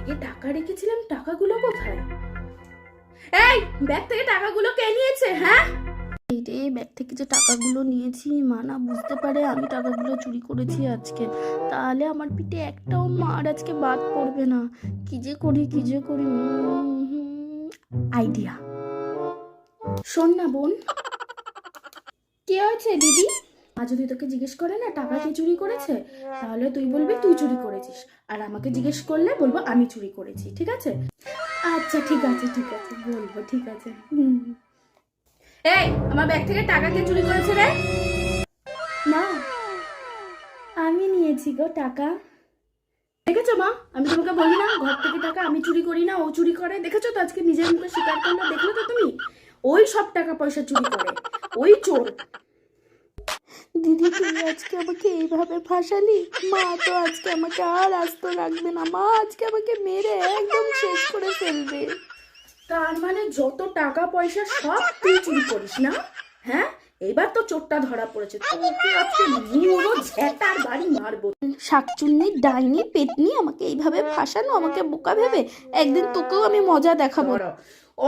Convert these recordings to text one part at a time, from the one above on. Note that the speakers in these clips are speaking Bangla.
ব্যাগে টাকা রেখেছিলাম, টাকাগুলো কোথায়? এই ব্যাগ থেকে টাকাগুলো কে নিয়েছে? হ্যাঁ, এই রে, ব্যাগ থেকে যে টাকাগুলো নিয়েছি, মা না বুঝতে পারে আমি টাকাগুলো চুরি করেছি আজকে, তাহলে আমার পিঠে একটাও মার আজকে বাদ পড়বে না। কি যে করি, কি যে করি। আইডিয়া। শোন না বোন, কে আছে দিদি? মা যদি তোকে জিজ্ঞেস করে না টাকা কে চুরি করেছে, তাহলে তুই বলবি তুই চুরি করেছিস, আর আমাকে জিজ্ঞেস করলে বলবো আমি চুরি করেছি, ঠিক আছে? আচ্ছা ঠিক আছে, ঠিক আছে, বলবো, ঠিক আছে। এই আমার ব্যাগ থেকে টাকা কে চুরি করেছে রে? মা, আমি নিয়েছি গো টাকা। দেখেছো মা, আমি তোমাকে বলি না ঘর থেকে টাকা আমি চুরি করি না, ও চুরি করে। দেখেছো তো আজকে নিজের মুখে স্বীকার করলো, দেখলো তো তুমি? ওই সব টাকা পয়সা চুরি করে, ওই চোর। দিদি তুই আজকে আমাকে এইভাবে ফাঁসালি, মা তো আজকে আমাকে আর আস্ত রাখবে না, মা আজকে আমাকে মেরে একদম শেষ করে ফেলবে। তার মানে যত টাকা পয়সা সব তুই চুরি করিস না? হ্যাঁ, এবার তো চোরটা ধরা পড়েছে, তোকে আজকে মুড়ো ঝেঁটার বাড়ি মারবো। শাকচুন্নি, ডাইনি, পেতনি, আমাকে এইভাবে ফাঁসানো, আমাকে বোকা ভেবে, একদিন তোকেও আমি মজা দেখাবো।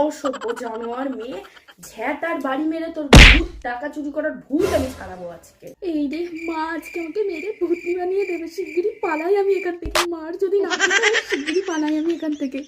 অসভ্য জানোয়ার মেয়ে, ঝ্যাটার বাড়ি মেরে তোর ভূত টাকা চুরি করার ভূত আমি ছাড়াবো আজকে। এই রে, মা আজকে আমাকে মেরে ভূতনি বানিয়ে দেবে। শিগগিরই পালাই আমি এখান থেকে, মার যদি না শিগগিরই পালাই আমি এখান থেকে।